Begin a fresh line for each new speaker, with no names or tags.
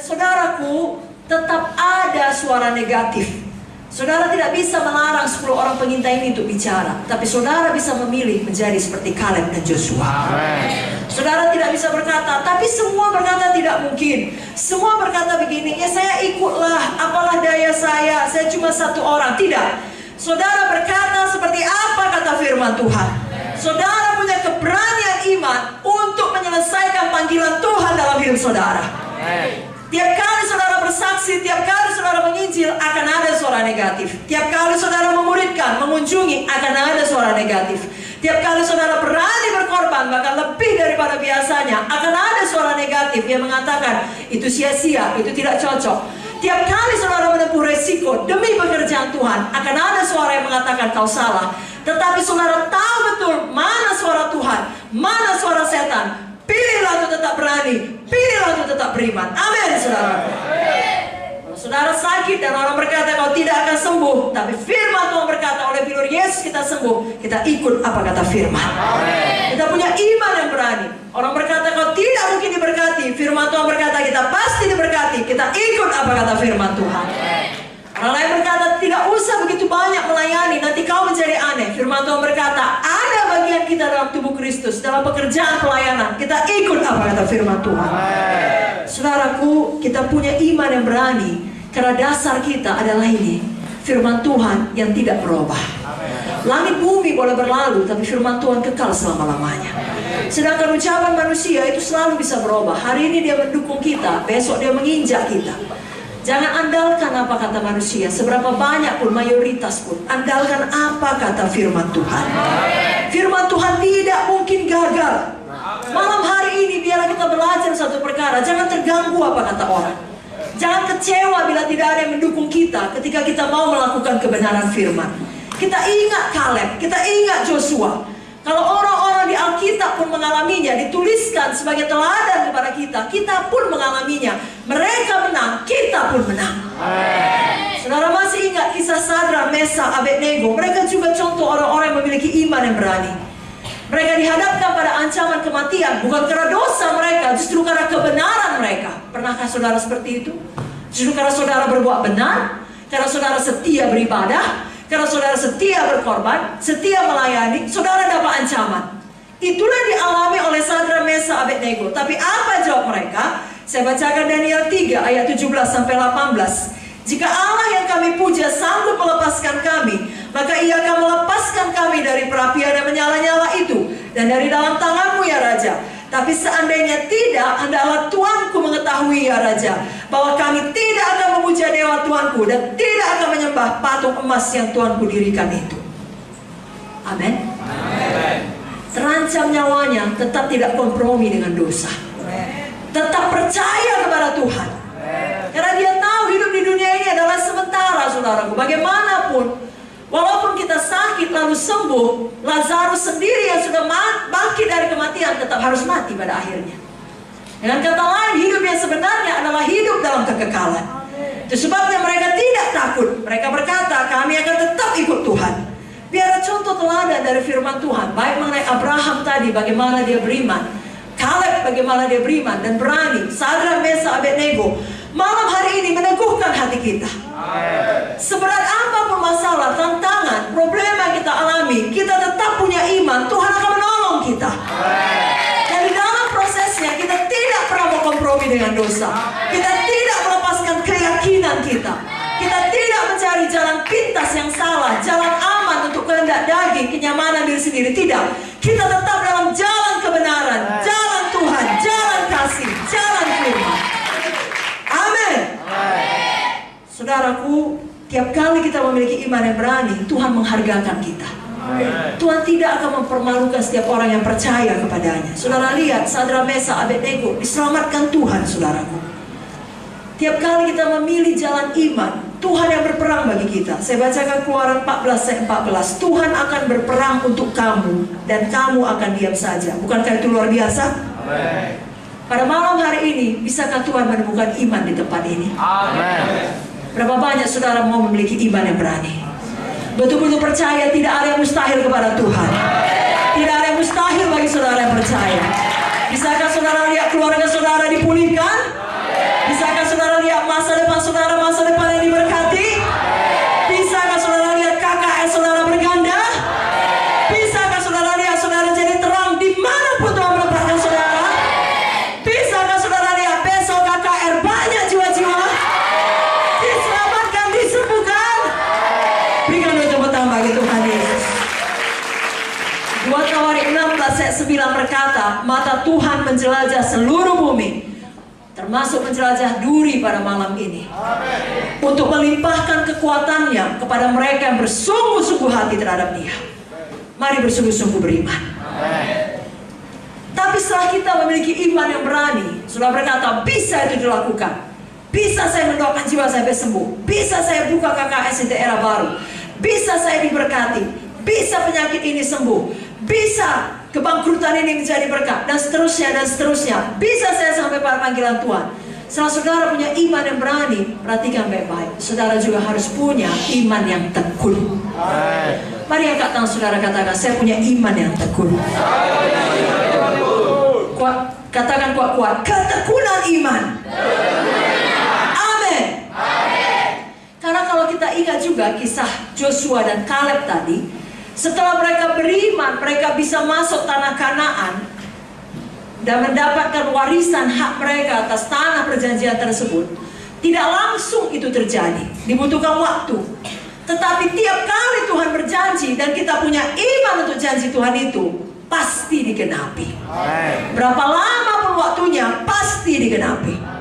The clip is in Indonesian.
saudaraku, tetap ada suara negatif. Saudara tidak bisa melarang 10 orang pengintai ini untuk bicara, tapi saudara bisa memilih menjadi seperti Kaleb dan Joshua. Saudara tidak bisa berkata, tapi semua berkata tidak mungkin. Semua berkata begini, ya saya ikutlah, apalah daya saya cuma 1 orang. Tidak. Saudara berkata seperti apa kata firman Tuhan. Saudara punya keberanian iman untuk menyelesaikan panggilan Tuhan dalam hidup saudara. Tiap kali saudara bersaksi, tiap kali saudara menginjil, akan ada suara negatif. Tiap kali saudara memuridkan, mengunjungi, akan ada suara negatif. Tiap kali saudara berani berkorban, bahkan lebih daripada biasanya, akan ada suara negatif yang mengatakan, itu sia-sia, itu tidak cocok. Tiap kali saudara menempuh resiko demi pekerjaan Tuhan, akan ada suara yang mengatakan kau salah. Tetapi saudara tahu betul mana suara Tuhan, mana suara setan. Pilihlah untuk tetap berani, pilihlah untuk tetap beriman. Amin, saudara. Kalau saudara sakit dan orang berkata kau tidak akan sembuh, tapi firman Tuhan berkata oleh bilur Yesus kita sembuh, kita ikut apa kata firman. Kita punya iman yang berani. Orang berkata kau tidak mungkin diberkati, firman Tuhan berkata kita pasti diberkati, kita ikut apa kata firman Tuhan. Orang lain berkata tidak usah begitu banyak melayani, nanti kau menjadi aneh. Firman Tuhan berkata ada bagian kita dalam tubuh Kristus, dalam pekerjaan pelayanan, kita ikut apa kata firman Tuhan. Saudaraku, kita punya iman yang berani karena dasar kita adalah ini, firman Tuhan yang tidak berubah. Langit bumi boleh berlalu, tapi firman Tuhan kekal selama-lamanya. Sedangkan ucapan manusia itu selalu bisa berubah. Hari ini dia mendukung kita, besok dia menginjak kita. Jangan andalkan apa kata manusia, seberapa banyak pun, mayoritas pun. Andalkan apa kata firman Tuhan. Firman Tuhan tidak mungkin gagal. Malam hari ini biarlah kita belajar satu perkara. Jangan terganggu apa kata orang. Jangan kecewa bila tidak ada yang mendukung kita ketika kita mau melakukan kebenaran firman. Kita ingat Kaleb, kita ingat Joshua. Kalau orang-orang di Alkitab pun mengalaminya, dituliskan sebagai teladan kepada kita, kita pun mengalaminya. Mereka menang, kita pun menang. Saudara masih ingat kisah Sadrak, Mesak, Abednego? Mereka juga contoh orang-orang yang memiliki iman yang berani. Mereka dihadapkan pada ancaman kematian, bukan karena dosa mereka, justru karena kebenaran mereka. Pernahkah saudara seperti itu? Justru karena saudara berbuat benar, karena saudara setia beribadah, karena saudara setia berkorban, setia melayani, saudara dapat ancaman. Itulah dialami oleh Sadrak, Mesak, Abednego. Tapi apa jawab mereka? Saya bacakan Daniel 3 ayat 17-18. Jika Allah yang kami puja sanggup melepaskan kami, maka ia akan melepaskan kami dari perapian yang menyala-nyala itu, dan dari dalam tanganmu ya Raja. Tapi seandainya tidak, hendaklah Tuanku mengetahui ya Raja, bahwa kami tidak akan memuja dewa Tuanku dan tidak akan menyembah patung emas yang Tuanku dirikan itu. Amin. Terancam nyawanya, tetap tidak kompromi dengan dosa. Tetap percaya kepada Tuhan. Karena dia tahu hidup di dunia ini adalah sementara, saudaraku. Bagaimanapun, walaupun kita sakit lalu sembuh, Lazarus sendiri yang sudah bangkit dari kematian tetap harus mati pada akhirnya. Dengan kata lain, hidup yang sebenarnya adalah hidup dalam kekekalan. Itu sebabnya mereka tidak takut. Mereka berkata, kami akan tetap ikut Tuhan. Biar contoh teladan dari firman Tuhan, baik mengenai Abraham tadi, bagaimana dia beriman, Kaleb bagaimana dia beriman dan berani, Sadrak, Mesak, Abednego. Malam hari ini meneguhkan hati kita. Seberat apapun masalah, tantangan, problema yang kita alami, kita tetap punya iman, Tuhan akan menolong kita. Dan di dalam prosesnya kita tidak pernah mau kompromi dengan dosa. Kita tidak melepaskan keyakinan kita. Kita tidak mencari jalan pintas yang salah, jalan aman untuk kehendak daging, kenyamanan diri sendiri. Tidak. Kita tetap dalam jalan kebenaran, jalan Tuhan, jalan kasih, jalan firman. Amin. Saudaraku, tiap kali kita memiliki iman yang berani, Tuhan menghargakan kita. Tuhan tidak akan mempermalukan setiap orang yang percaya kepadanya. Saudara lihat, Sadrak, Mesak, Abednego diselamatkan Tuhan, saudaraku. Tiap kali kita memilih jalan iman, Tuhan yang berperang bagi kita. Saya bacakan Keluaran 14 ayat 14. Tuhan akan berperang untuk kamu dan kamu akan diam saja. Bukankah itu luar biasa? Amen. Pada malam hari ini, bisakah Tuhan menemukan iman di tempat ini? Amen. Berapa banyak saudara mau memiliki iman yang berani? Betul-betul percaya tidak ada yang mustahil kepada Tuhan. Tidak ada yang mustahil bagi saudara yang percaya. Bisakah saudara lihat keluarga saudara dipulihkan? Bisakah saudara saudara masa depan yang diberkati? Bisakah saudara lihat KKR saudara berganda? Bisakah saudara lihat saudara jadi terang dimanapun Tuhan menempatkan saudara? Bisakah saudara lihat besok KKR banyak jiwa-jiwa diselamatkan, disembuhkan? Berikan doa tepuk tangan bagi Tuhan Yesus. 2 Tawarik 16 ayat 9 berkata, mata Tuhan menjelajah seluruh bumi, termasuk menjelajah duri pada malam ini, untuk melimpahkan kekuatannya kepada mereka yang bersungguh-sungguh hati terhadap Dia. Mari bersungguh-sungguh beriman. Tapi setelah kita memiliki iman yang berani, sudah berkata, bisa itu dilakukan. Bisa saya mendoakan jiwa sampai sembuh. Bisa saya buka KKS di daerah baru. Bisa saya diberkati. Bisa penyakit ini sembuh. Bisa kebangkrutan ini menjadi berkat. Dan seterusnya dan seterusnya. Bisa saya sampai pada panggilan Tuhan. Setelah saudara punya iman yang berani, perhatikan baik-baik. Saudara juga harus punya iman yang tekun. Mari angkat tangan saudara, katakan, saya punya iman yang tekun. Katakan kuat-kuat, ketekunan iman. Amin. Karena kalau kita ingat juga kisah Joshua dan Kaleb tadi, setelah mereka beriman, mereka bisa masuk tanah Kanaan dan mendapatkan warisan hak mereka atas tanah perjanjian tersebut. Tidak langsung itu terjadi, dibutuhkan waktu. Tetapi tiap kali Tuhan berjanji dan kita punya iman untuk janji Tuhan itu, pasti digenapi. Berapa lama pun waktunya, pasti digenapi.